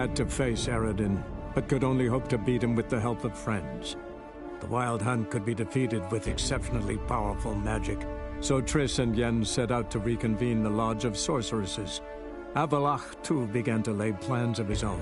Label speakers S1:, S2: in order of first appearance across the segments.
S1: Had to face Eredin, but could only hope to beat him with the help of friends. The Wild Hunt could be defeated with exceptionally powerful magic, so Triss and Yen set out to reconvene the Lodge of Sorceresses. Avalach, too, began to lay plans of his own.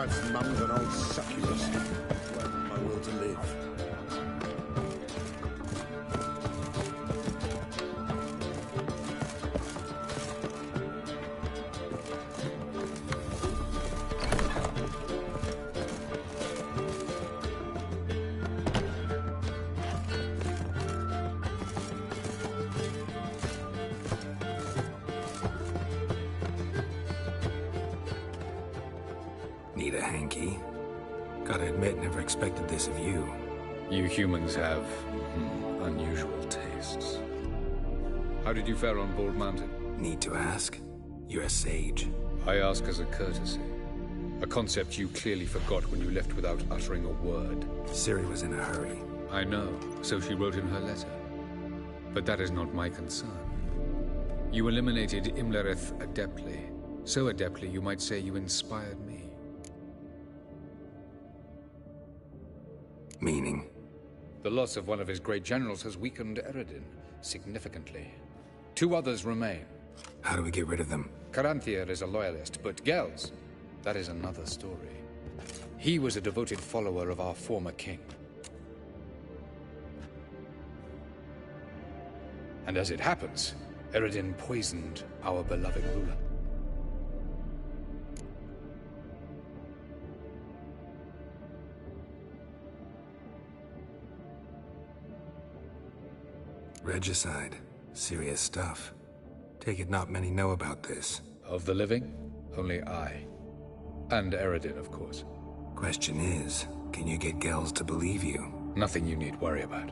S2: wife's mum's an old succubus. Well, my will to live.
S3: Need a hanky? Gotta admit, never expected this of you.
S4: You humans have unusual tastes. How did you fare on Bald Mountain?
S3: Need to ask? You're a sage.
S4: I ask as a courtesy. A concept you clearly forgot when you left without uttering a word.
S3: Ciri was in a hurry.
S4: I know, so she wrote in her letter. But that is not my concern. You eliminated Imlerith adeptly. So adeptly, you might say you inspired me.
S3: Meaning?
S4: The loss of one of his great generals has weakened Eredin significantly. 2 others remain.
S3: How do we get rid of them?
S4: Caranthir is a loyalist, but Gels, that is another story. He was a devoted follower of our former king. And as it happens, Eredin poisoned our beloved ruler.
S3: Regicide. Serious stuff. Take it not many know about this.
S4: Of the living, only I. And Eredin, of course.
S3: Question is, can you get Gels to believe you?
S4: Nothing you need worry about.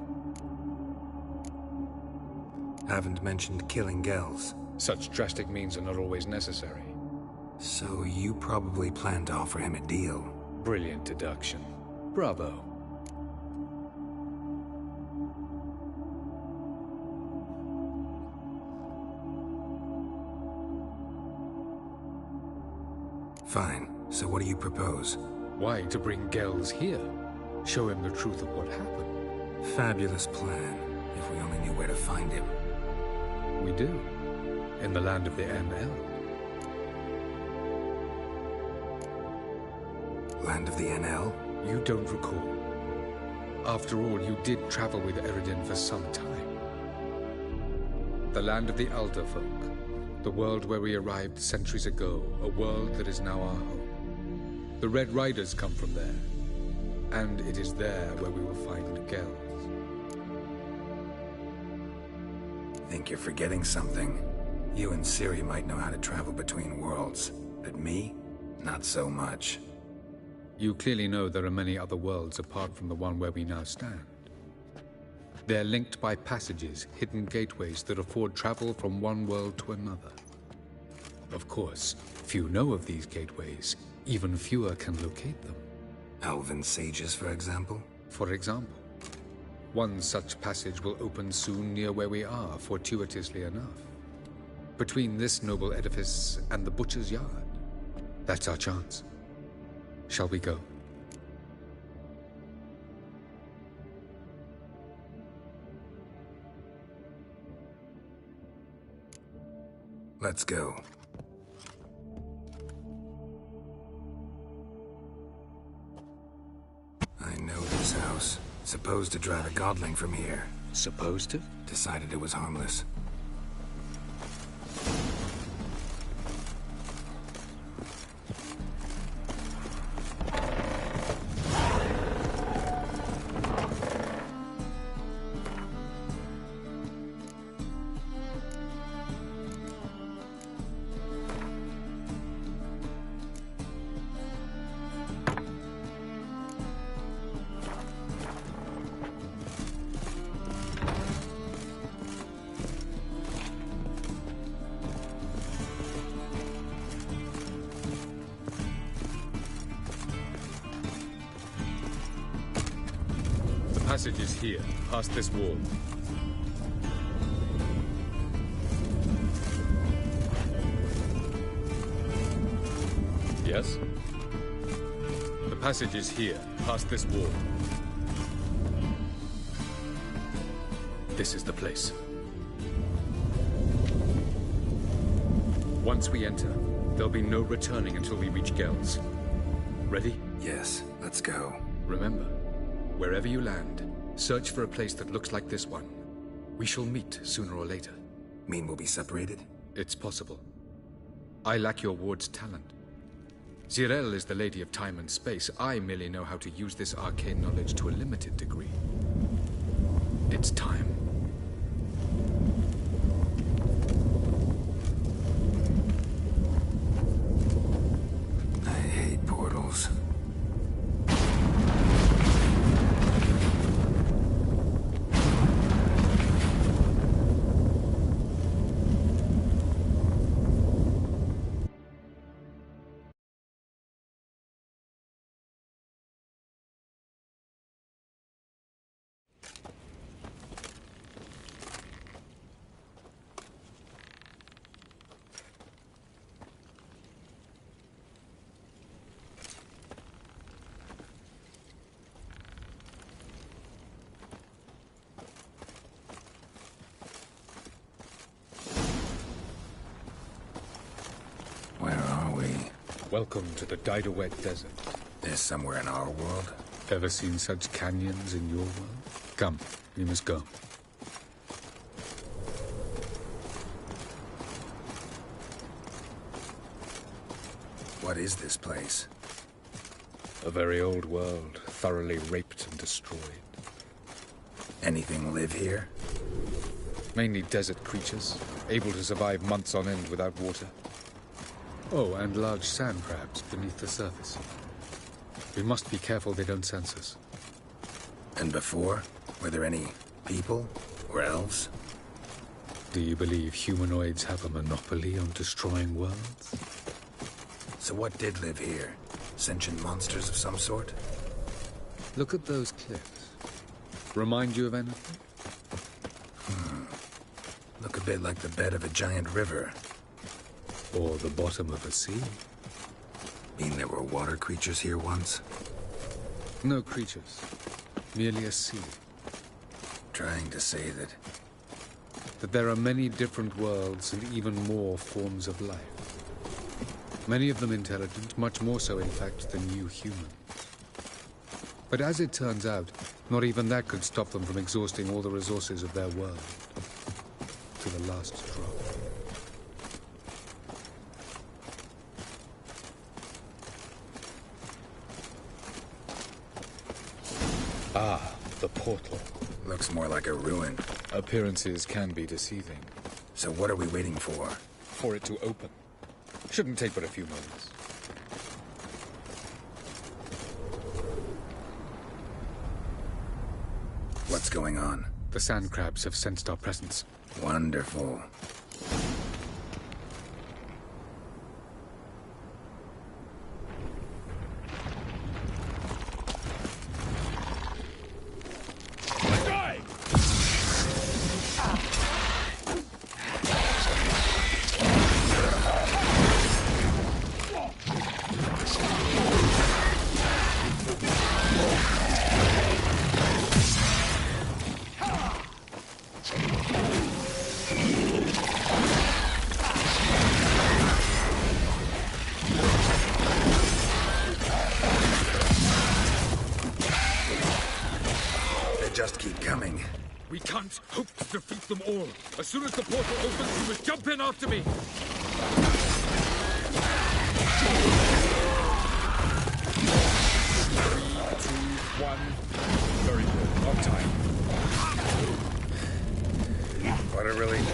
S3: Haven't mentioned killing Gels.
S4: Such drastic means are not always necessary.
S3: So you probably plan to offer him a deal.
S4: Brilliant deduction. Bravo.
S3: Fine. So what do you propose?
S4: Why, to bring Gels here? Show him the truth of what happened.
S3: Fabulous plan, if we only knew where to find him.
S4: We do. In the land of the NL.
S3: Land of the NL?
S4: You don't recall. After all, you did travel with Eredin for some time. The land of the Elder Folk. The world where we arrived centuries ago, a world that is now our home. The Red Riders come from there, and it is there where we will find Gels.
S3: Think you're forgetting something. You and Ciri might know how to travel between worlds, but me? Not so much.
S4: You clearly know there are many other worlds apart from the one where we now stand. They're linked by passages, hidden gateways that afford travel from one world to another. Of course, few know of these gateways. Even fewer can locate them.
S3: Elven sages, for example?
S4: For example. One such passage will open soon near where we are, fortuitously enough. Between this noble edifice and the butcher's yard. That's our chance. Shall we go?
S3: Let's go. I know this house. Supposed to drive a godling from here.
S4: Supposed to?
S3: Decided it was harmless.
S4: passage is here, past this wall. Yes? The passage is here, past this wall. This is the place. Once we enter, there'll be no returning until we reach Gel's. Ready?
S3: Yes, let's go.
S4: Remember, wherever you land, search for a place that looks like this one. We shall meet sooner or later.
S3: Mean we'll be separated?
S4: It's possible. I lack your ward's talent. Zirel is the lady of time and space. I merely know how to use this arcane knowledge to a limited degree. It's time.
S3: I hate portals.
S4: Welcome to the Dyed-Awet Desert.
S3: This somewhere in our world?
S4: Ever seen such canyons in your world? Come, we must go.
S3: What is this place?
S4: A very old world, thoroughly raped and destroyed.
S3: Anything live here?
S4: Mainly desert creatures, able to survive months on end without water. Oh, and large sand crabs beneath the surface. We must be careful they don't sense us.
S3: And before? Were there any people or elves?
S4: Do you believe humanoids have a monopoly on destroying worlds?
S3: So what did live here? Sentient monsters of some sort?
S4: Look at those cliffs. Remind you of anything?
S3: Look a bit like the bed of a giant river.
S4: Or the bottom of a sea?
S3: Mean there were water creatures here once?
S4: No creatures. Merely a sea.
S3: Trying to say that...
S4: That there are many different worlds and even more forms of life. Many of them intelligent, much more so in fact than you humans. But as it turns out, not even that could stop them from exhausting all the resources of their world. To the last drop. Ah, the portal.
S3: Looks more like a ruin.
S4: Appearances can be deceiving.
S3: So what are we waiting for?
S4: For it to open. Shouldn't take but a few moments.
S3: What's going on?
S4: The sand crabs have sensed our presence.
S3: Wonderful. Just keep coming.
S4: We can't hope to defeat them all. As soon as the portal opens, you must jump in after me. 3, 2, 1. Very good. On time.
S3: What a relief.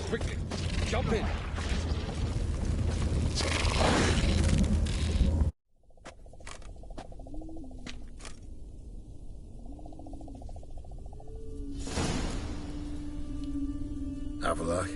S4: Quickly, jump in.
S3: Avalok.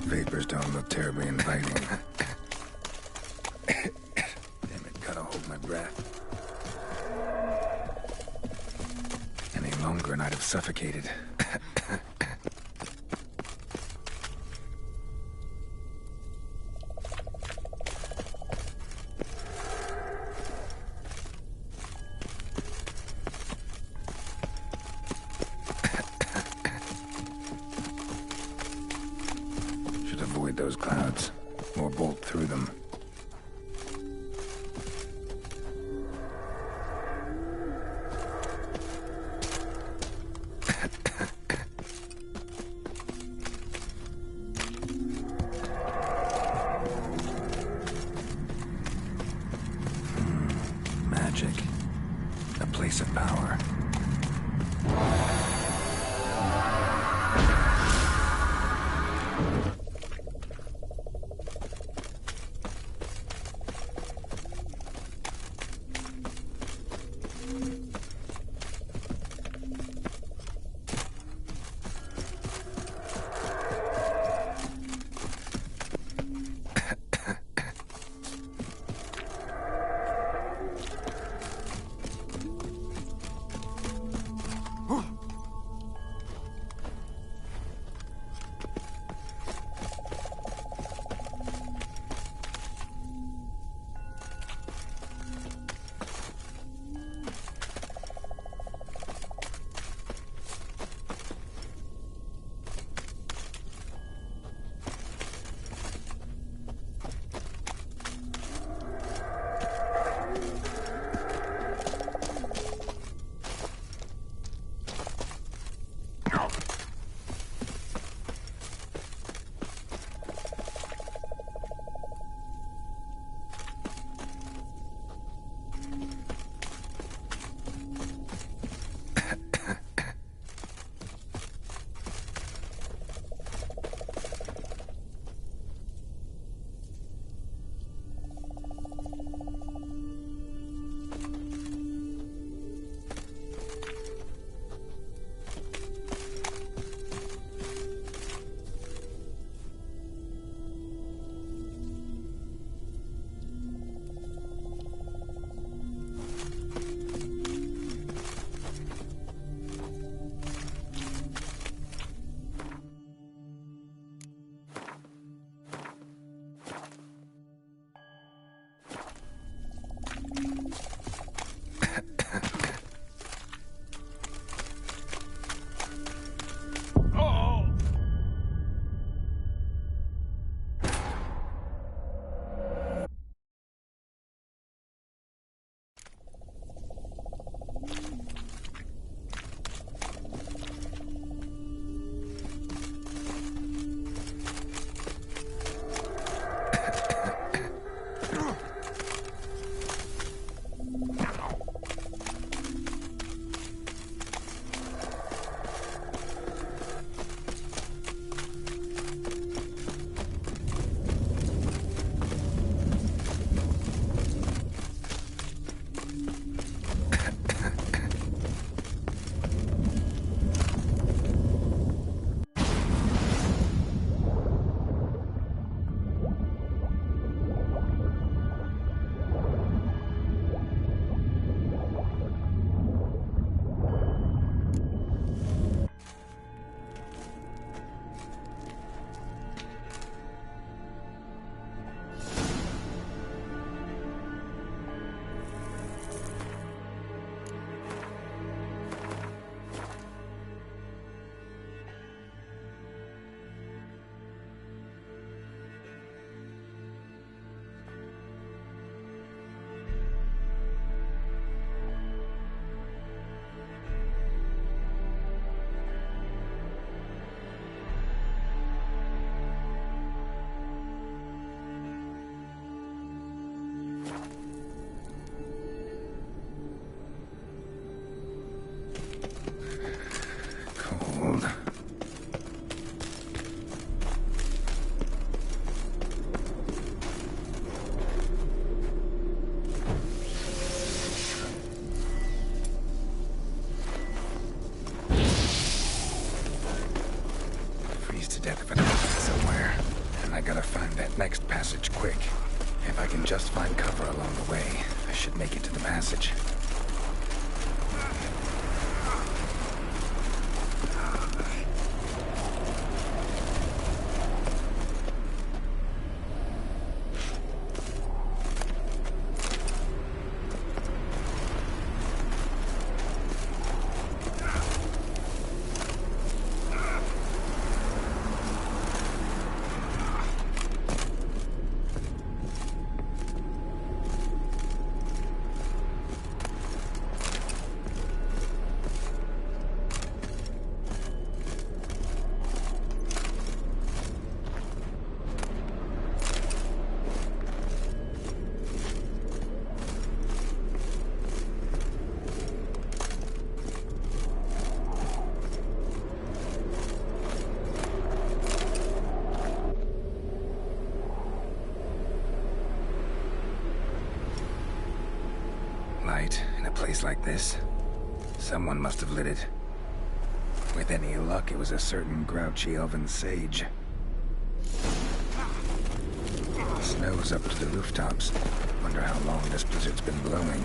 S3: Vapors don't look terribly inviting. Damn it, gotta hold my breath. Any longer and I'd have suffocated. Should avoid those clouds, or bolt through them. Magic. A place of power. to death if I don't get somewhere. And I gotta find that next passage quick. If I can just find cover along the way, I should make it to the passage. In a place like this, someone must have lit it. With any luck, it was a certain grouchy elven sage. Snow's up to the rooftops. Wonder how long this blizzard's been blowing.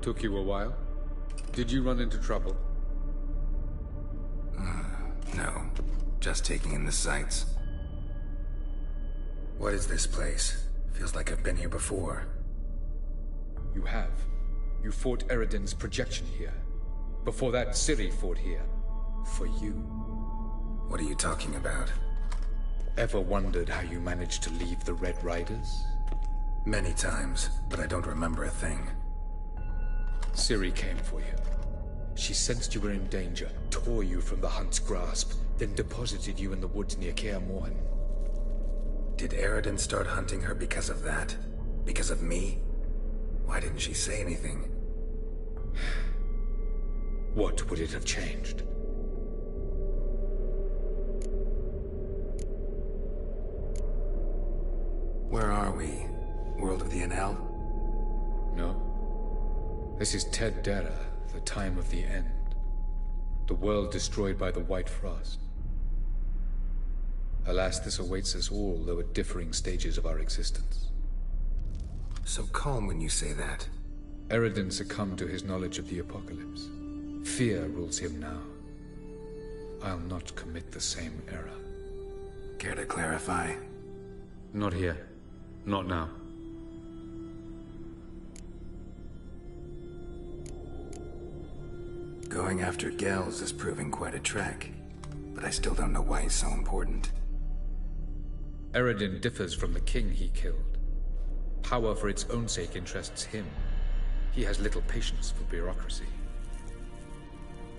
S4: Took you a while? Did you run into trouble?
S3: No. Just taking in the sights. What is this place? Feels like I've been here before.
S4: You have. You fought Eridan's projection here. Before that, Ciri fought here. For you.
S3: What are you talking about?
S4: Ever wondered how you managed to leave the Red Riders?
S3: Many times, but I don't remember a thing.
S4: Ciri came for you. She sensed you were in danger, tore you from the Hunt's grasp, then deposited you in the woods near Kaer Morhen.
S3: Did Eridan start hunting her because of that? Because of me? Why didn't she say anything?
S4: What would it have changed?
S3: Where are we? World of the Enel?
S4: No. This is Ted Dara, the time of the end. The world destroyed by the White Frost. Alas, this awaits us all, though at differing stages of our existence.
S3: So calm when you say that.
S4: Eridan succumbed to his knowledge of the apocalypse. Fear rules him now. I'll not commit the same error.
S3: Care to clarify?
S4: Not here. Not now.
S3: Going after Gels is proving quite a trek, but I still don't know why he's so important.
S4: Eredin differs from the king he killed. Power for its own sake interests him. He has little patience for bureaucracy.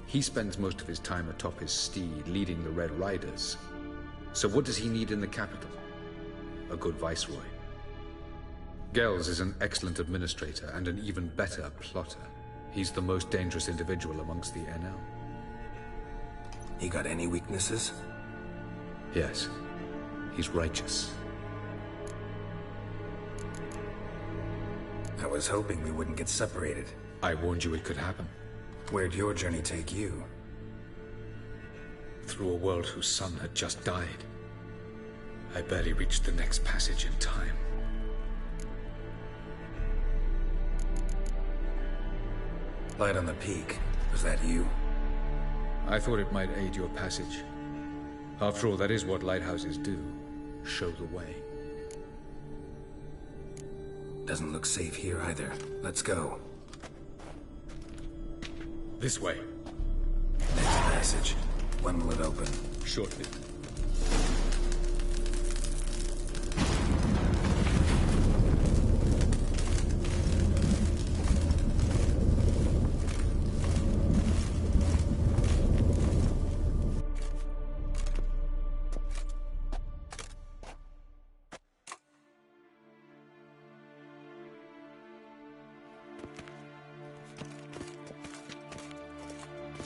S4: He spends most of his time atop his steed, leading the Red Riders. So what does he need in the capital? A good viceroy. Gels is an excellent administrator and an even better plotter. He's the most dangerous individual amongst the NL.
S3: He got any weaknesses?
S4: Yes. He's righteous.
S3: I was hoping we wouldn't get separated.
S4: I warned you it could happen.
S3: Where'd your journey take you?
S4: Through a world whose son had just died. I barely reached the next passage in time.
S3: Light on the peak. Was that you?
S4: I thought it might aid your passage. After all, that is what lighthouses do. Show the way.
S3: Doesn't look safe here either. Let's go.
S4: This way.
S3: Next passage. When will it open?
S4: Shortly.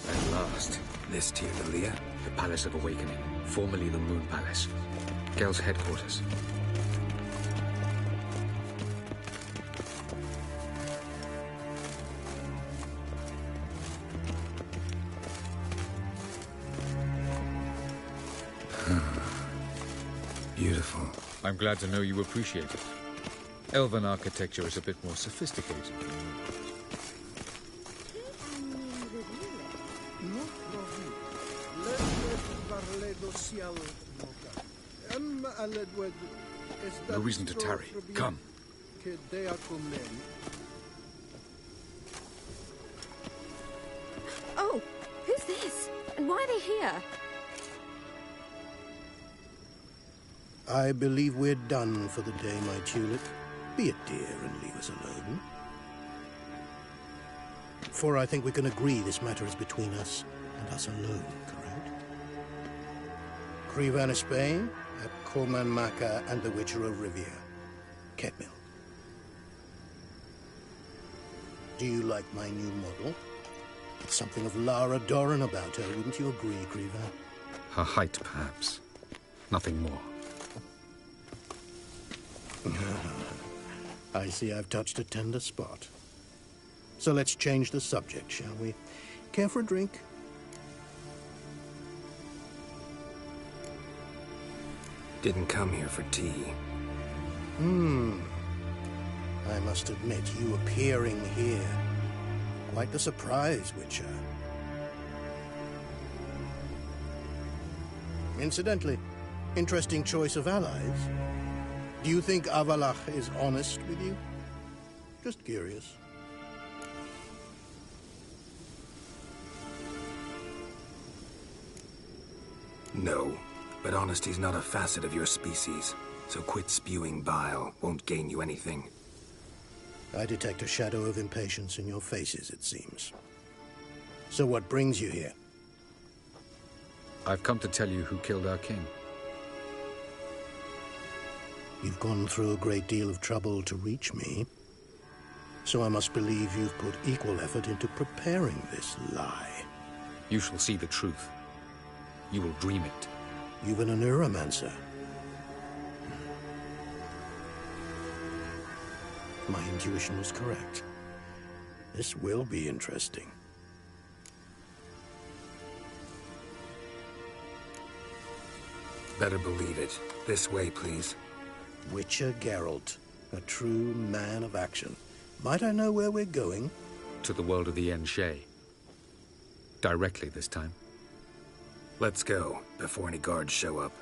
S4: At last.
S3: This Tyr,
S4: The Palace of Awakening, formerly the Moon Palace. Gel's headquarters.
S3: Beautiful.
S4: I'm glad to know you appreciate it. Elven architecture is a bit more sophisticated. No reason to tarry. Come.
S5: Oh, who's this? And why are they here?
S6: I believe we're done for the day, my tulip. Be a dear and leave us alone. For I think we can agree this matter is between us and us alone, correct? Krivan of Spain, at Corman Maca and the Witcher of Rivia. Ketmil. Do you like my new model? It's something of Lara Doran about her, wouldn't you agree, Krivan?
S4: Her height, perhaps. Nothing more.
S6: I see I've touched a tender spot. So let's change the subject, shall we? Care for a drink?
S3: Didn't come here for tea.
S6: I must admit, you appearing here. Quite the surprise, Witcher. Incidentally, interesting choice of allies. Do you think Avalach is honest with you? Just curious.
S3: No, but honesty's not a facet of your species. So quit spewing bile. Won't gain you anything.
S6: I detect a shadow of impatience in your faces, it seems. So what brings you here?
S4: I've come to tell you who killed our king.
S6: You've gone through a great deal of trouble to reach me. So I must believe you've put equal effort into preparing this lie.
S4: You shall see the truth. You will dream it.
S6: You've been a neuromancer. My intuition was correct. This will be interesting.
S3: Better believe it. This way, please.
S6: Witcher Geralt, a true man of action. Might I know where we're going?
S4: To the world of the Enshe. Directly this time.
S3: Let's go, before any guards show up.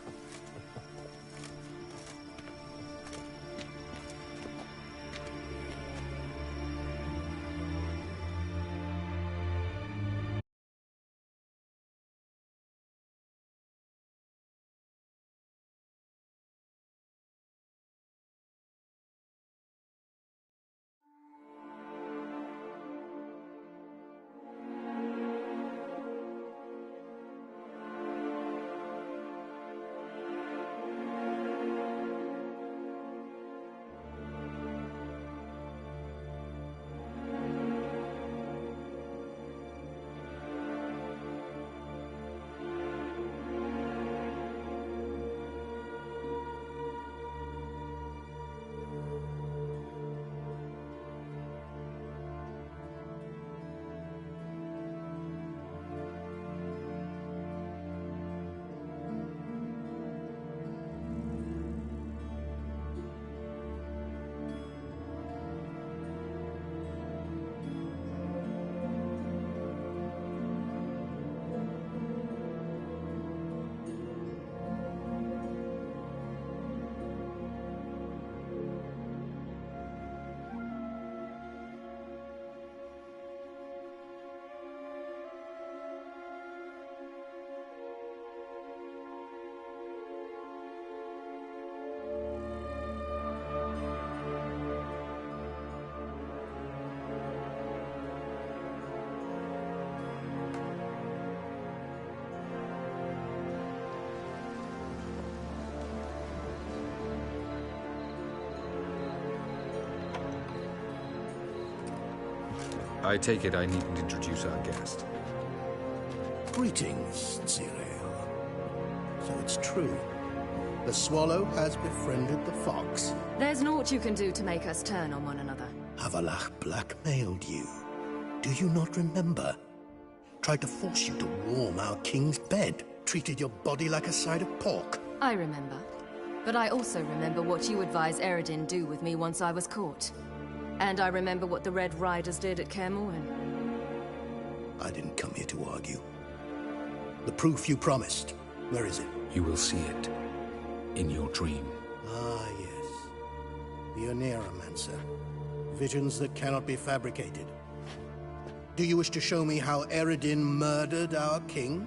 S4: I take it I needn't introduce our guest.
S6: Greetings, Cyril. So it's true. The swallow has befriended the fox.
S5: There's naught you can do to make us turn on one another.
S6: Avalach blackmailed you. Do you not remember? Tried to force you to warm our king's bed. Treated your body like a side of pork.
S5: I remember. But I also remember what you advised Eredin do with me once I was caught. And I remember what the Red Riders did at Kaer Morhen.
S6: I didn't come here to argue. The proof you promised, where is it?
S4: You will see it in your dream.
S6: Ah, yes. The Oneiromancer. Visions that cannot be fabricated. Do you wish to show me how Eredin murdered our king?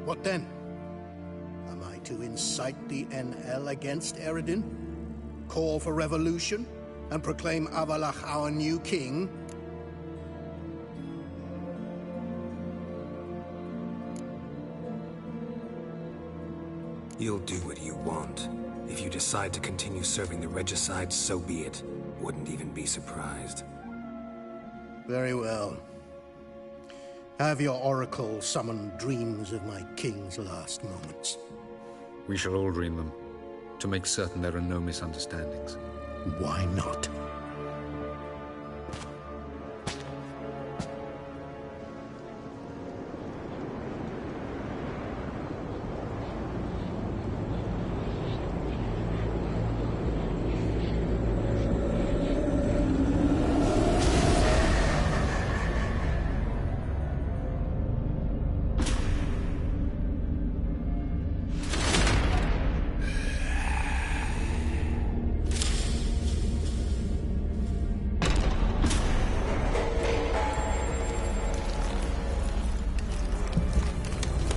S6: What then? Am I to incite the NL against Eredin? Call for revolution? And proclaim Avalach our new king?
S3: You'll do what you want. If you decide to continue serving the regicide, so be it. Wouldn't even be surprised.
S6: Very well. Have your oracle summon dreams of my king's last moments.
S4: We shall all dream them, to make certain there are no misunderstandings.
S6: Why not?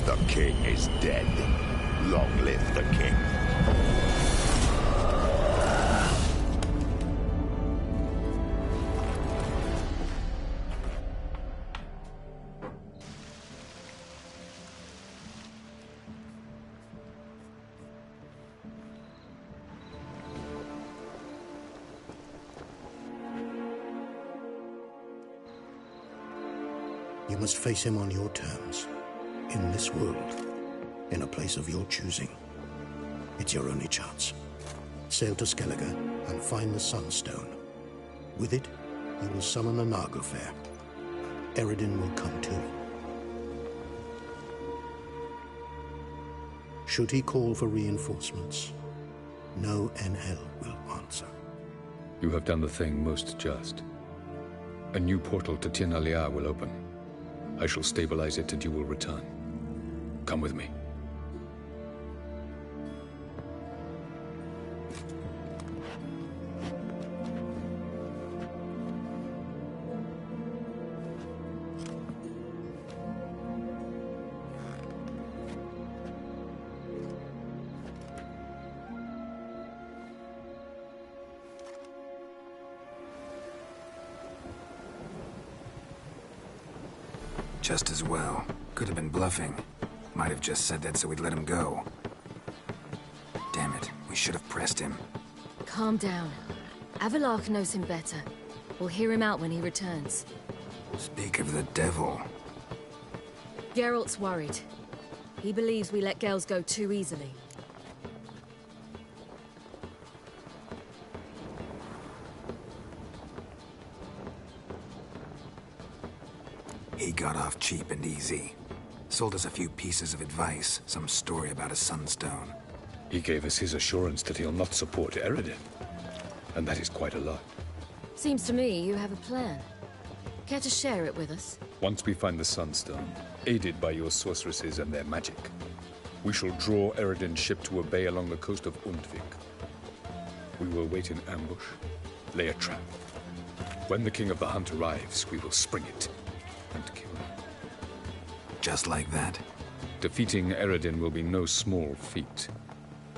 S2: The king is dead. Long live the king.
S6: You must face him on your terms. In this world. In a place of your choosing. It's your only chance. Sail to Skellige and find the Sunstone. With it, you will summon the Nagelfair. Eredin will come too. Should he call for reinforcements, no NL will answer.
S4: You have done the thing most just. A new portal to Tir na Liar will open. I shall stabilize it and you will return. Come with me.
S3: Just as well. Could have been bluffing. Might have just said that so we'd let him go. Damn it, we should have pressed him.
S5: Calm down. Avalach knows him better. We'll hear him out when he returns.
S3: Speak of the devil.
S5: Geralt's worried. He believes we let girls go too easily.
S3: He got off cheap and easy. Sold us a few pieces of advice, some story about a sunstone.
S4: He gave us his assurance that he'll not support Eredin. And that is quite a lot.
S5: Seems to me you have a plan. Care to share it with us?
S4: Once we find the Sunstone, aided by your sorceresses and their magic, we shall draw Eredin's ship to a bay along the coast of Undvik. We will wait in ambush, lay a trap. When the King of the Hunt arrives, we will spring it and kill him.
S3: Just like that?
S4: Defeating Eredin will be no small feat,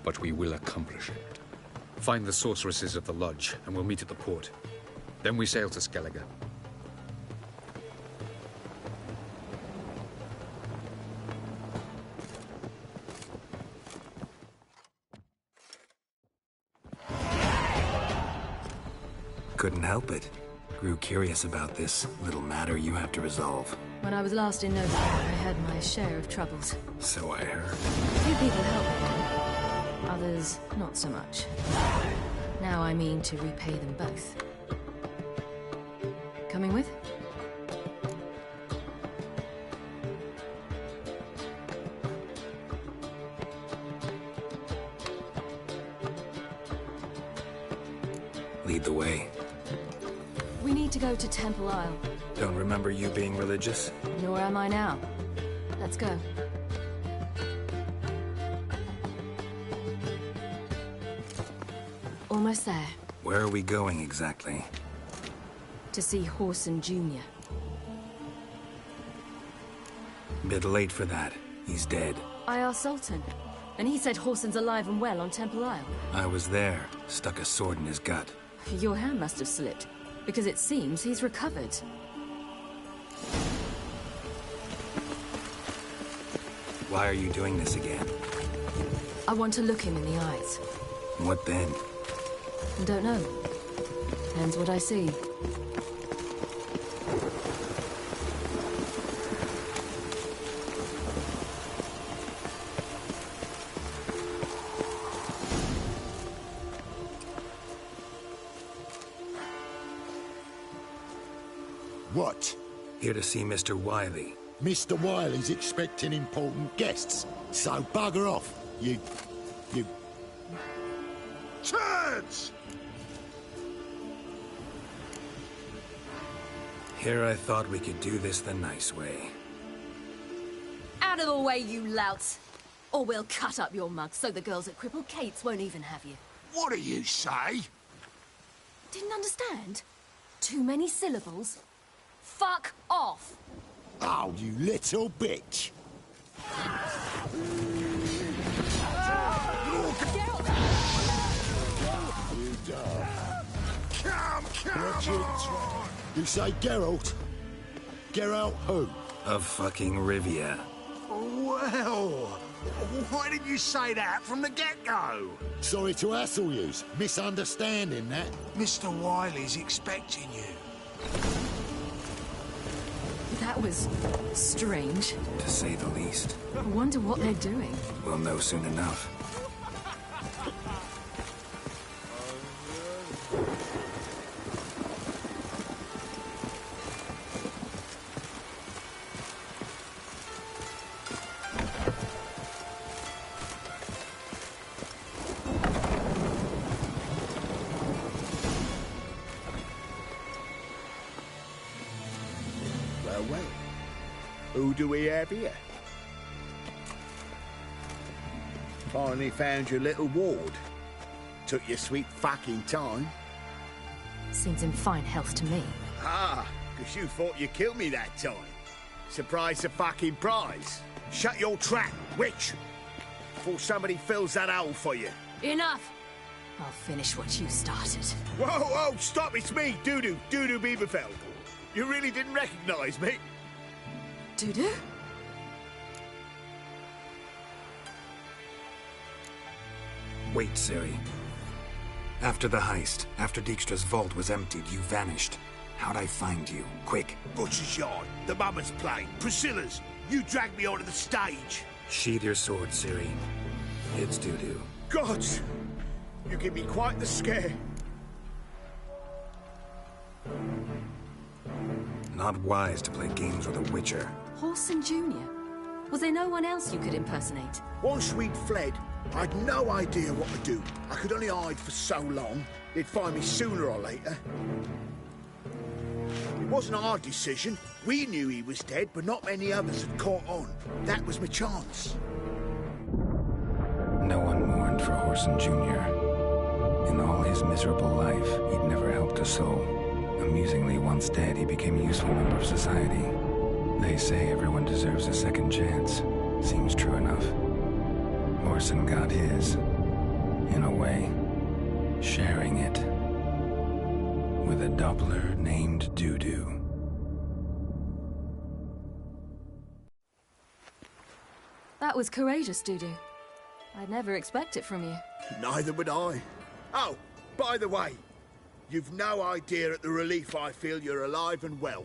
S4: but we will accomplish it. Find the sorceresses at the lodge, and we'll meet at the port. Then we sail to Skellige.
S3: Couldn't help it. Grew curious about this little matter you have to resolve.
S5: When I was last in Nova, I had my share of troubles.
S3: So I heard.
S5: A few people helped me. Others, not so much. Now I mean to repay them both. Coming with?
S3: Lead the way.
S5: We need to go to Temple Isle.
S3: Don't remember you being religious?
S5: Nor am I now. Let's go. Almost there.
S3: Where are we going exactly?
S5: To see Horson Jr.
S3: Bit late for that. He's dead.
S5: I asked Sultan, and he said Horson's alive and well on Temple Isle.
S3: I was there. Stuck a sword in his gut.
S5: Your hand must have slipped, because it seems he's recovered.
S3: Why are you doing this again?
S5: I want to look him in the eyes.
S3: What then?
S5: Don't know. Depends what I see.
S2: What?
S3: Here to see Mr. Wiley.
S2: Mr. Wiley's expecting important guests, so bugger off, you... Turds!
S3: Here I thought we could do this the nice way.
S5: Out of the way, you louts! Or we'll cut up your mug so the girls at Cripple Kate's won't even have you.
S2: What do you say?
S5: Didn't understand? Too many syllables? Fuck off!
S2: Oh, you little bitch! Come! You say Geralt? Geralt who?
S3: Of fucking Rivia.
S2: Well, why didn't you say that from the get-go? Sorry to hassle yous. Misunderstanding that. Mr. Wiley's expecting you.
S5: That was strange.
S3: To say the least.
S5: I wonder what they're doing.
S3: We'll know soon enough.
S2: Well, who do we have here? Finally found your little ward. Took your sweet fucking time.
S5: Seems in fine health to me.
S2: Ah, because you thought you killed me that time. Surprise the fucking prize. Shut your trap, witch! Before somebody fills that hole for you.
S5: Enough! I'll finish what you started.
S2: Whoa, stop, it's me, Dudu Beaverfeld. You really didn't recognize me?
S5: Dudu?
S3: Wait, Ciri. After the heist, after Dijkstra's vault was emptied, you vanished. How'd I find you? Quick.
S2: Butcher's Yard, the Mama's Plane, Priscilla's. You dragged me onto the stage.
S3: Sheathe your sword, Ciri. It's Dudu.
S2: Gods! You give me quite the scare.
S3: Not wise to play games with a Witcher.
S5: Horson Jr.? Was there no one else you could impersonate?
S2: Once we'd fled, I'd no idea what to do. I could only hide for so long. They'd find me sooner or later. It wasn't our decision. We knew he was dead, but not many others had caught on. That was my chance.
S3: No one mourned for Horson Jr. In all his miserable life, he'd never helped a soul. Amusingly, once dead, he became a useful member of society. They say everyone deserves a second chance. Seems true enough. Horson got his, in a way, sharing it with a Doppler named Dudu.
S5: That was courageous, Dudu. I'd never expect it from you.
S2: Neither would I. Oh, by the way, You've no idea at the relief I feel you're alive and well.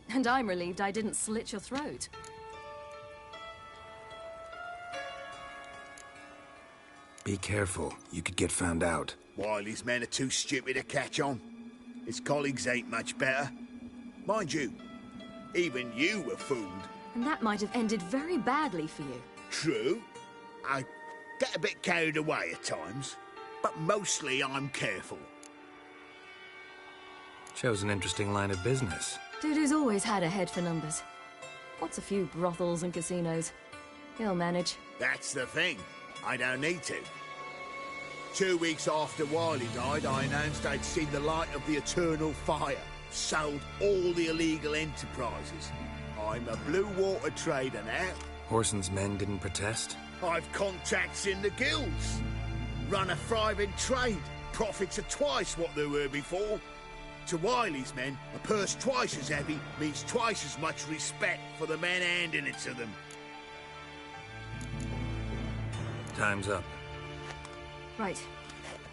S5: And I'm relieved I didn't slit your throat.
S3: Be careful. You could get found out.
S2: Wiley's men are too stupid to catch on. His colleagues ain't much better. Mind you, even you were fooled.
S5: And that might have ended very badly for you.
S2: True. I get a bit carried away at times, but mostly I'm careful.
S3: Shows an interesting line of business.
S5: Dude who's always had a head for numbers. What's a few brothels and casinos? He'll manage.
S2: That's the thing. I don't need to. 2 weeks after Wiley died, I announced I'd seen the light of the eternal fire. Sold all the illegal enterprises. I'm a blue water trader now.
S3: Horson's men didn't protest?
S2: I've contacts in the guilds. Run a thriving trade. Profits are twice what they were before. To Wiley's men, a purse twice as heavy means twice as much respect for the men handing it to them.
S3: Time's up.
S5: Right.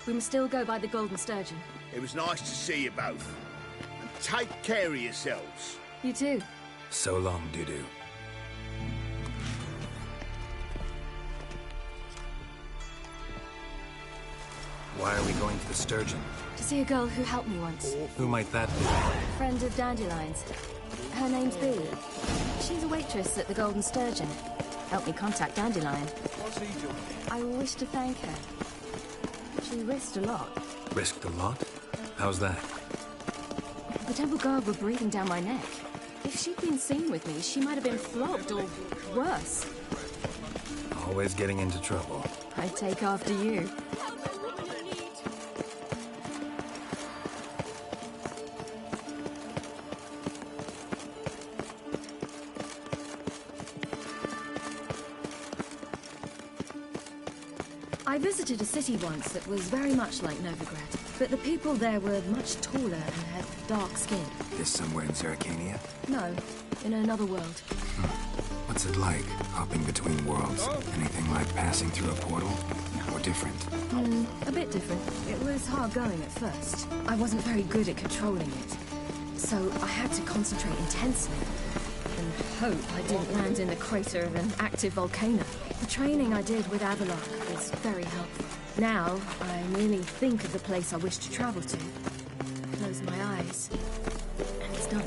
S5: We must still go by the Golden Sturgeon.
S2: It was nice to see you both. And take care of yourselves.
S5: You too.
S3: So long, Dudu. Why are we going to the Sturgeon?
S5: To see a girl who helped me once.
S3: Who might that be?
S5: Friend of Dandelion's. Her name's Bee. She's a waitress at the Golden Sturgeon. Helped me contact Dandelion.
S2: What's he doing?
S5: I wish to thank her. She risked a lot.
S3: Risked a lot? How's that?
S5: The temple guard were breathing down my neck. If she'd been seen with me, she might have been flogged or worse.
S3: Always getting into trouble.
S5: I take after you. I visited a city once that was very much like Novigrad, but the people there were much taller and had dark skin.
S3: This somewhere in Zeracania?
S5: No, in another world.
S3: What's it like, hopping between worlds? Anything like passing through a portal? Or different?
S5: A bit different. It was hard going at first. I wasn't very good at controlling it, so I had to concentrate intensely and hope I didn't land in the crater of an active volcano. The training I did with Avalok was very helpful. Now, I merely think of the place I wish to travel to. Close my eyes, and it's done.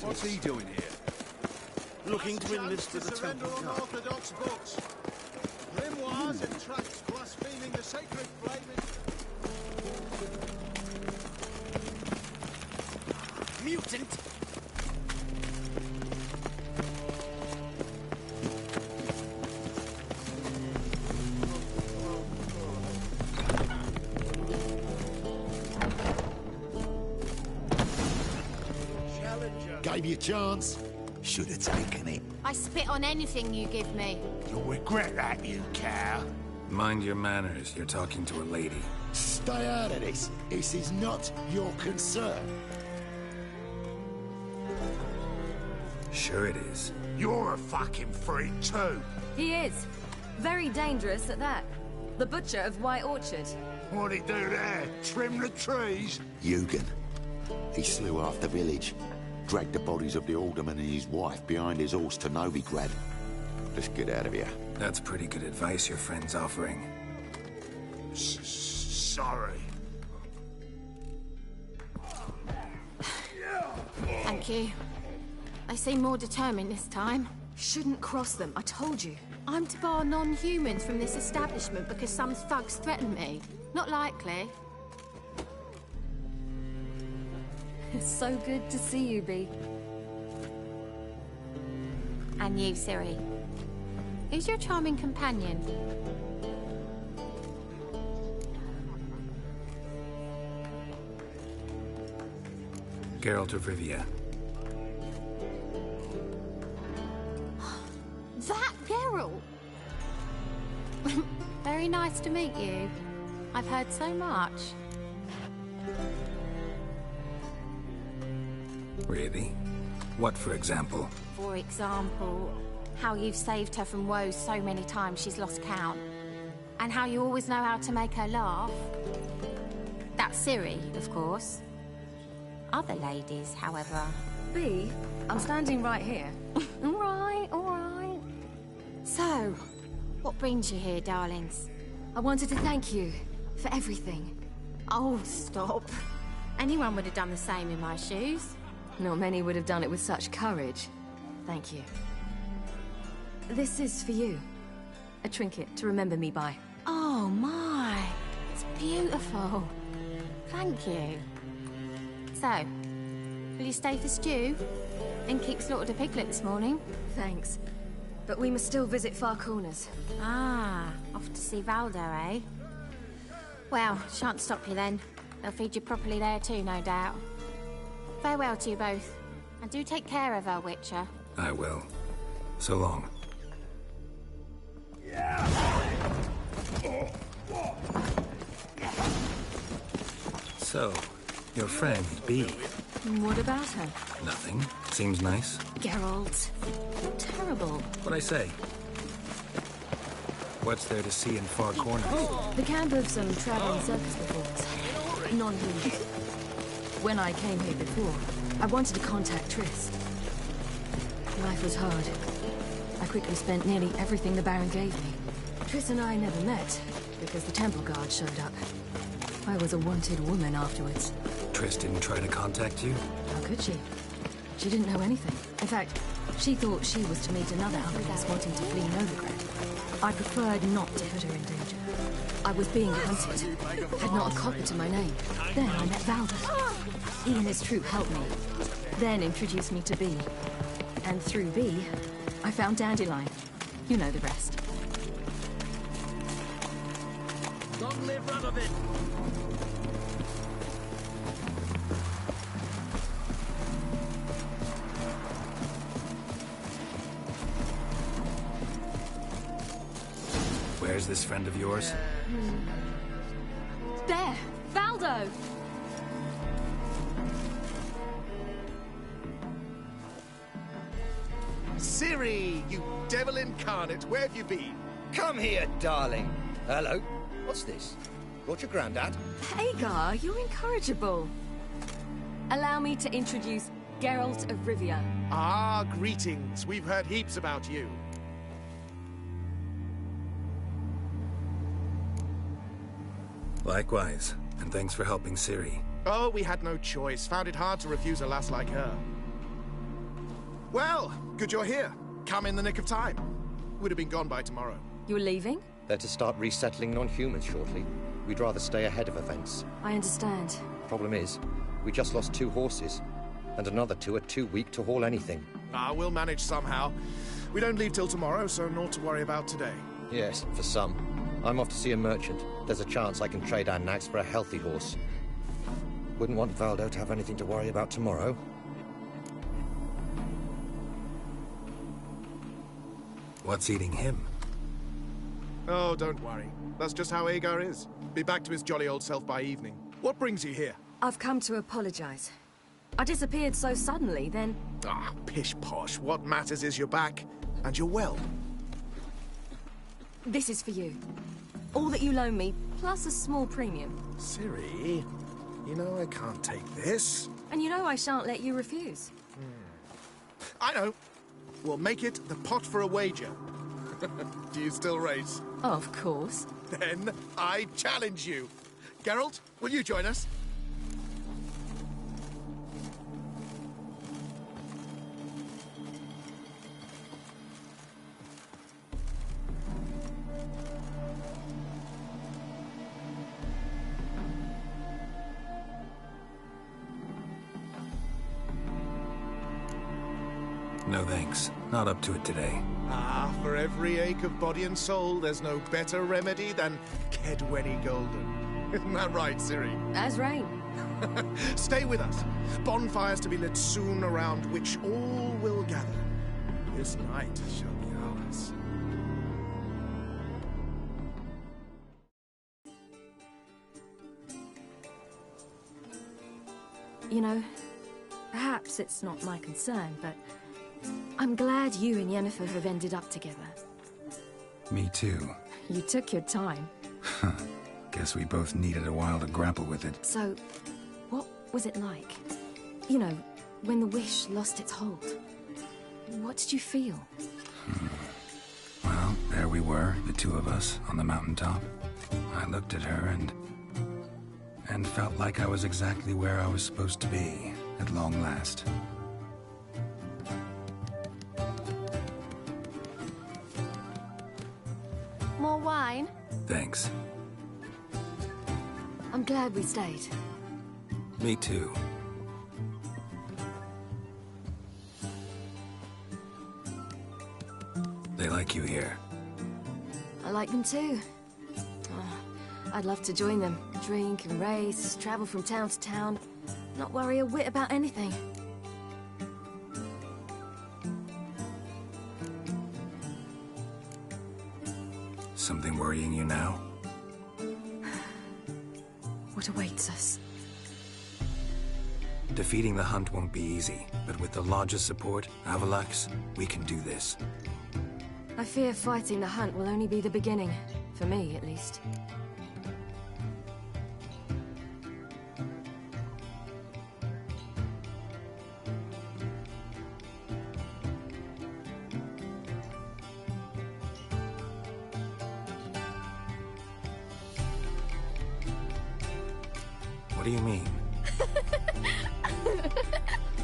S7: What's he doing here?
S6: Looking to enlist to the temple guard.
S7: Unorthodox books. Grimoires and tracts blaspheming the sacred flame.
S6: Mutant!
S2: Gave you a chance. Should have taken it.
S8: I spit on anything you give me.
S2: You'll regret that, you cow.
S3: Mind your manners. You're talking to a lady.
S2: Stay out of this. This is not your concern.
S3: Sure it is.
S2: You're a fucking freak too.
S5: He is. Very dangerous at that. The butcher of White Orchard.
S2: What'd he do there? Trim the trees?
S9: Eugen. He slew half the village. Dragged the bodies of the alderman and his wife behind his horse to Novigrad. Let's get out of here.
S3: That's pretty good advice your friend's offering.
S2: Sorry.
S8: Thank you. They seem more determined this time.
S5: Shouldn't cross them, I told you.
S8: I'm to bar non-humans from this establishment because some thugs threaten me. Not likely.
S5: It's so good to see you, Bee.
S8: And you, Ciri. Who's your charming companion?
S3: Geralt of Rivia.
S8: That Geralt! Very nice to meet you. I've heard so much.
S3: Really? What, for example?
S8: For example, how you've saved her from woes so many times she's lost count. And how you always know how to make her laugh. That's Ciri, of course. Other ladies, however...
S5: B, I'm standing right here.
S8: All right, all right. So, what brings you here, darlings?
S5: I wanted to thank you for everything.
S8: Oh, stop. Anyone would have done the same in my shoes.
S5: Not many would have done it with such courage. Thank you. This is for you. A trinket to remember me by.
S8: Oh, my. It's beautiful. Thank you. So, will you stay for stew? And keep slaughtered a piglet this morning?
S5: Thanks. But we must still visit Far Corners.
S8: Ah, off to see Valdo, eh? Well, shan't stop you then. They'll feed you properly there too, no doubt. Farewell to you both. And do take care of her, Witcher.
S3: I will. So long. So, your friend, B.
S5: What about her?
S3: Nothing. Seems nice.
S5: Geralt. You're terrible.
S3: What'd I say? What's there to see in Far Corners?
S5: The camp of some traveling circus performers. Non-humans. When I came here before, I wanted to contact Triss. Life was hard. I quickly spent nearly everything the Baron gave me. Triss and I never met, because the temple guard showed up. I was a wanted woman afterwards.
S3: Triss didn't try to contact you?
S5: How could she? She didn't know anything. In fact, she thought she was to meet another outcast wanting to flee Novigrad. I preferred not to put her in danger. I was being hunted. Had not a copper to my name. Then I met Valda. He and his troop helped me. Then introduced me to B. And through B, I found Dandelion. You know the rest.
S7: Don't live out of it.
S3: Where's this friend of yours?
S5: There! Valdo!
S7: Ciri, you devil incarnate, where have you been?
S10: Come here, darling. Hello. What's this? Brought your granddad?
S5: Hagar, you're incorrigible. Allow me to introduce Geralt of Rivia.
S7: Ah, greetings. We've heard heaps about you.
S3: Likewise, and thanks for helping Ciri.
S7: Oh, we had no choice. Found it hard to refuse a lass like her. Well, good you're here. Come in the nick of time. Would have been gone by tomorrow.
S5: You're leaving?
S10: They're to start resettling non-humans shortly. We'd rather stay ahead of events.
S5: I understand.
S10: Problem is, we just lost 2 horses, and another 2 are too weak to haul anything.
S7: Ah, we'll manage somehow. We don't leave till tomorrow, so naught to worry about today.
S10: Yes, for some. I'm off to see a merchant. There's a chance I can trade our nags for a healthy horse. Wouldn't want Valdo to have anything to worry about tomorrow.
S3: What's eating him?
S7: Oh, don't worry. That's just how Agar is. Be back to his jolly old self by evening. What brings you here?
S5: I've come to apologize. I disappeared so suddenly, then...
S7: Ah, pish-posh. What matters is you're back, and you're well.
S5: This is for you. All that you loan me, plus a small premium.
S7: Ciri, you know I can't take this.
S5: And you know I shan't let you refuse.
S7: I know. We'll make it the pot for a wager. Do you still race?
S5: Of course.
S7: Then I challenge you. Geralt, will you join us?
S3: No thanks. Not up to it today.
S7: Ah, for every ache of body and soul, there's no better remedy than Kedwenny Golden. Isn't that right, Ciri?
S5: As rain.
S7: Stay with us. Bonfires to be lit soon, around which all will gather. This night shall be ours.
S5: You know, perhaps it's not my concern, but I'm glad you and Yennefer have ended up together.
S3: Me too.
S5: You took your time.
S3: Guess we both needed a while to grapple with it.
S5: So, what was it like? You know, when the wish lost its hold. What did you feel?
S3: Well, there we were, the two of us, on the mountaintop. I looked at her and felt like I was exactly where I was supposed to be, at long last.
S5: More wine?
S3: Thanks.
S5: I'm glad we stayed.
S3: Me too. They like you here.
S5: I like them too. Oh, I'd love to join them. Drink and race, travel from town to town. Not worry a whit about anything.
S3: Something worrying you now?
S5: What awaits us?
S3: Defeating the Hunt won't be easy, but with the Lodge's support, Avalax, we can do this.
S5: I fear fighting the Hunt will only be the beginning. For me, at least.
S3: What do you mean?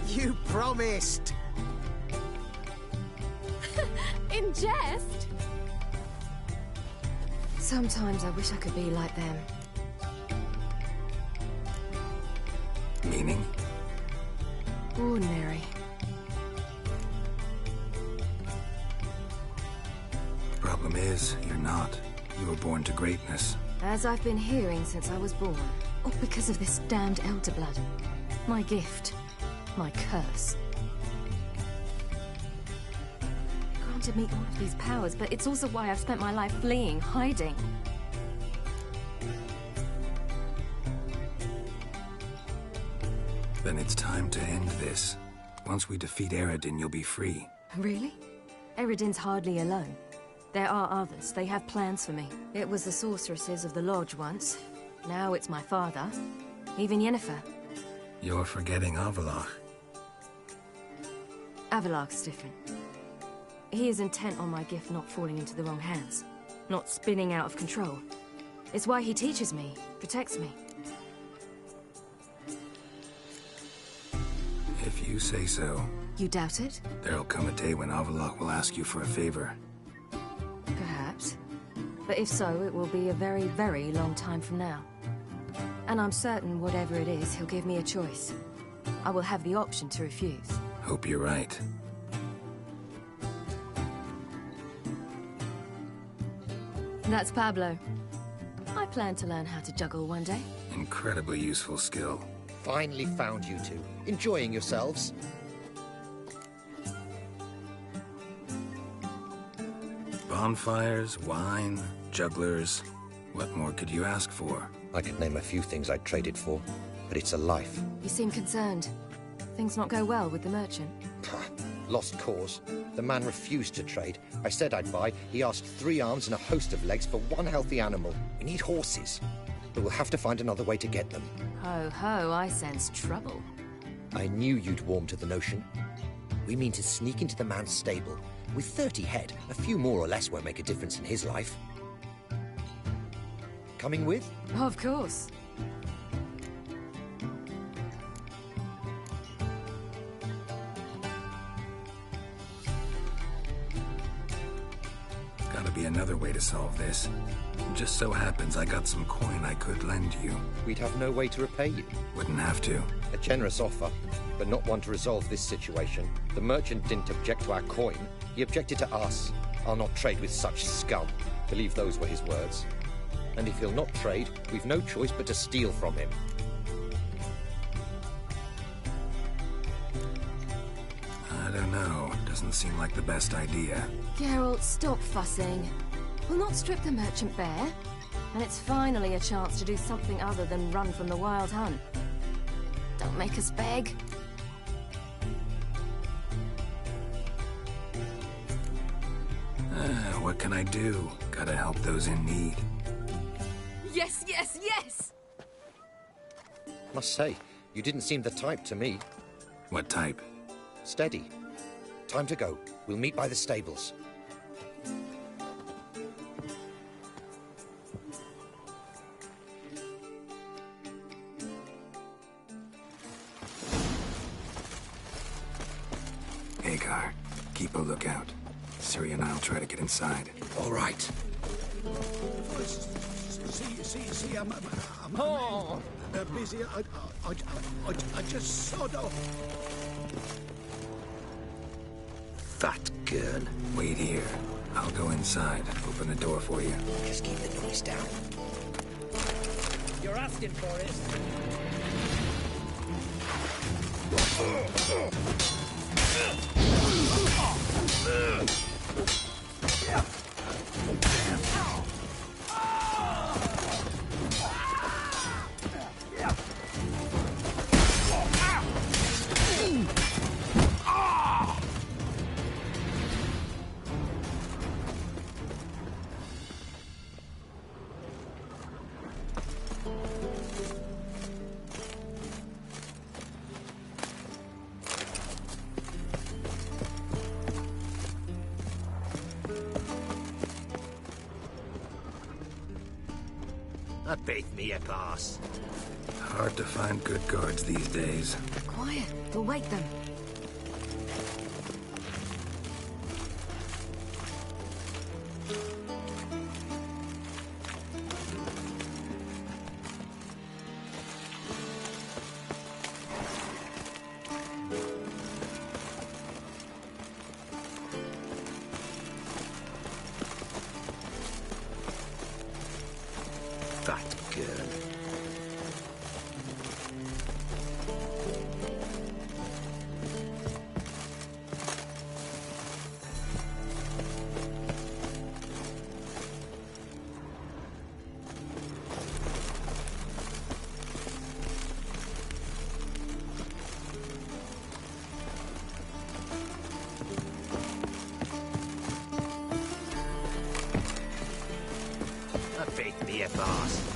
S7: You promised!
S5: In jest? Sometimes I wish I could be like them.
S3: Meaning?
S5: Ordinary.
S3: Problem is, you're not. You were born to greatness.
S5: As I've been hearing since I was born. All because of this damned elder blood. My gift. My curse. Granted me all of these powers, but it's also why I've spent my life fleeing, hiding.
S3: Then it's time to end this. Once we defeat Eredin, you'll be free.
S5: Really? Eredin's hardly alone. There are others. They have plans for me. It was the sorceresses of the Lodge once. Now it's my father. Even Yennefer.
S3: You're forgetting Avallac'h.
S5: Avallac'h's different. He is intent on my gift not falling into the wrong hands. Not spinning out of control. It's why he teaches me, protects me.
S3: If you say so.
S5: You doubt it?
S3: There'll come a day when Avallac'h will ask you for a favor.
S5: Perhaps. But if so, it will be a very, very long time from now. And I'm certain whatever it is, he'll give me a choice. I will have the option to refuse.
S3: Hope you're right.
S5: That's Pablo. I plan to learn how to juggle one day.
S3: Incredibly useful skill.
S10: Finally found you two. Enjoying yourselves?
S3: Bonfires, wine, jugglers. What more could you ask for?
S10: I could name a few things I'd trade it for, but it's a life.
S5: You seem concerned. Things not go well with the merchant?
S10: Lost cause. The man refused to trade. I said I'd buy. He asked 3 arms and a host of legs for 1 healthy animal. We need horses. But we'll have to find another way to get them.
S5: Ho ho, I sense trouble.
S10: I knew you'd warm to the notion. We mean to sneak into the man's stable. With 30 head, a few more or less won't make a difference in his life. Coming with?
S5: Of course.
S3: Gotta be another way to solve this. Just so happens I got some coin I could lend you.
S10: We'd have no way to repay you.
S3: Wouldn't have to.
S10: A generous offer, but not one to resolve this situation. The merchant didn't object to our coin. He objected to us. I'll not trade with such scum. Believe those were his words. And if he'll not trade, we've no choice but to steal from him.
S3: I don't know. Doesn't seem like the best idea.
S5: Geralt, stop fussing. We'll not strip the merchant bare. And it's finally a chance to do something other than run from the Wild Hunt. Don't make us beg.
S3: What can I do? Gotta help those in need.
S5: Yes, yes, yes!
S10: Must say, you didn't seem the type to me.
S3: What type?
S10: Steady. Time to go. We'll meet by the stables.
S3: Hagar, keep a lookout. Ciri and I'll try to get inside.
S10: All right.
S2: See, I'm busy. I just sawed off.
S10: Fat girl.
S3: Wait here. I'll go inside. Open the door for you.
S10: Just keep the noise down.
S11: You're asking for it.
S2: That beat me a pass.
S3: Hard to find good guards these days.
S5: Quiet. We'll wake them.
S2: Fat girl. That beat me a pass.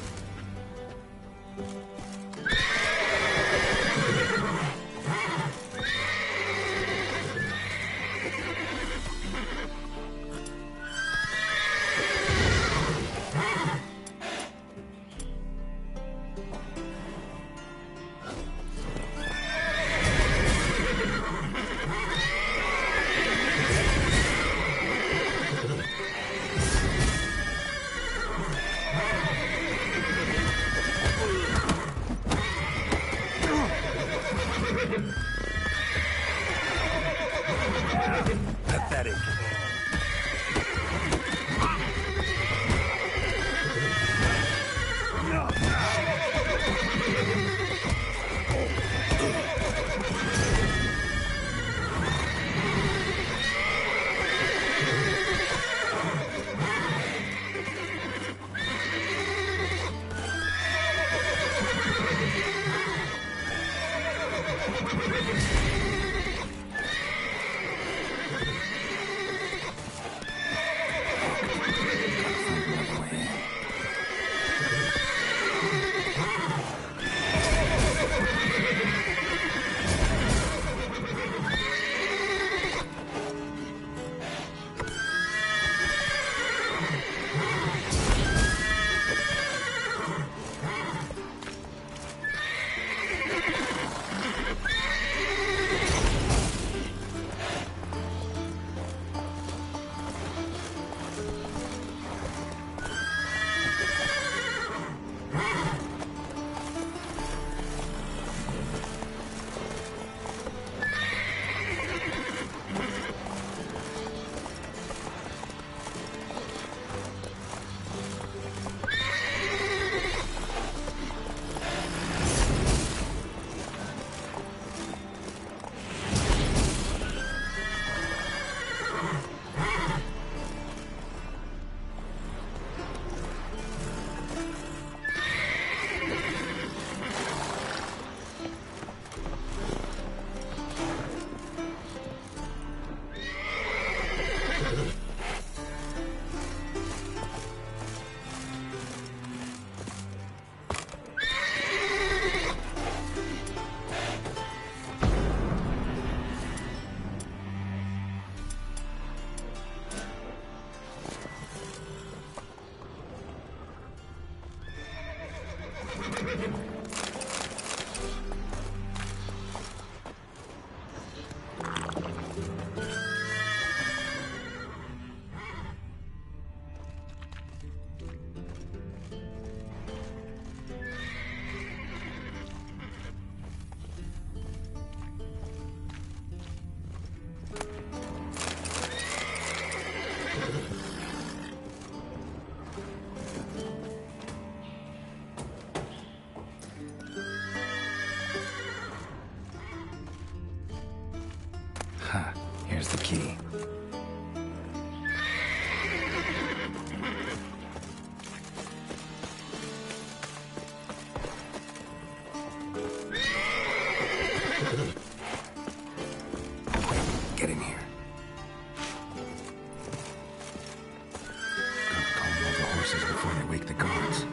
S3: horses before they wake the guards.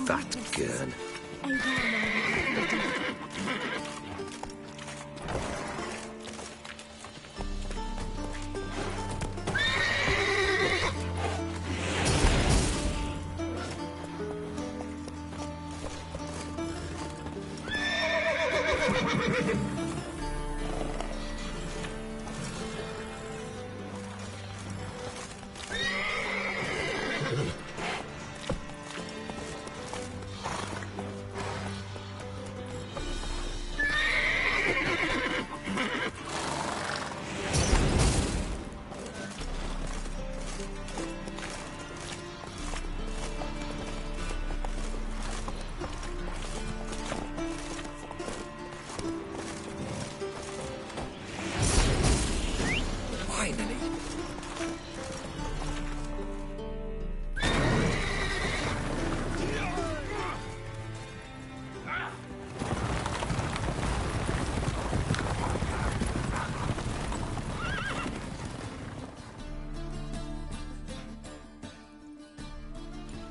S10: Fat gurn.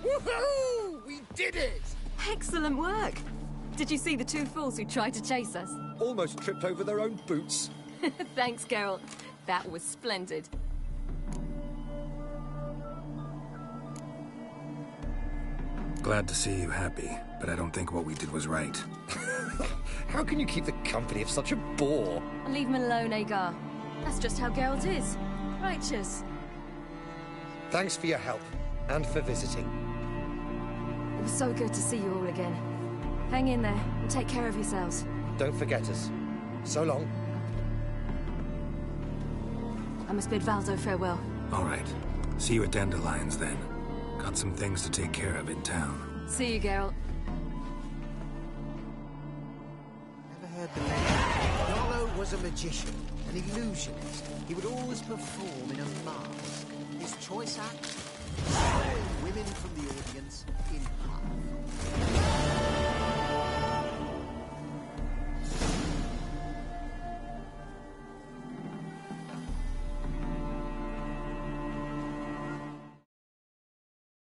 S11: Woohoo! We did it!
S5: Excellent work! Did you see the two fools who tried to chase us?
S10: Almost tripped over their own boots.
S5: Thanks, Geralt. That was splendid.
S3: Glad to see you happy, but I don't think what we did was right.
S10: How can you keep the company of such a bore?
S5: Leave him alone, Agar. That's just how Geralt is. Righteous.
S10: Thanks for your help, and for visiting.
S5: It was so good to see you all again. Hang in there, and take care of yourselves.
S10: Don't forget us. So long.
S5: I must bid Valdo farewell.
S3: All right. See you at Dandelions, then. Got some things to take care of in town.
S5: See you, Geralt.
S11: Never heard the legend. Yolo was a magician, an illusionist. He would always perform in a mask. His choice act? Sawing women from the audience in half.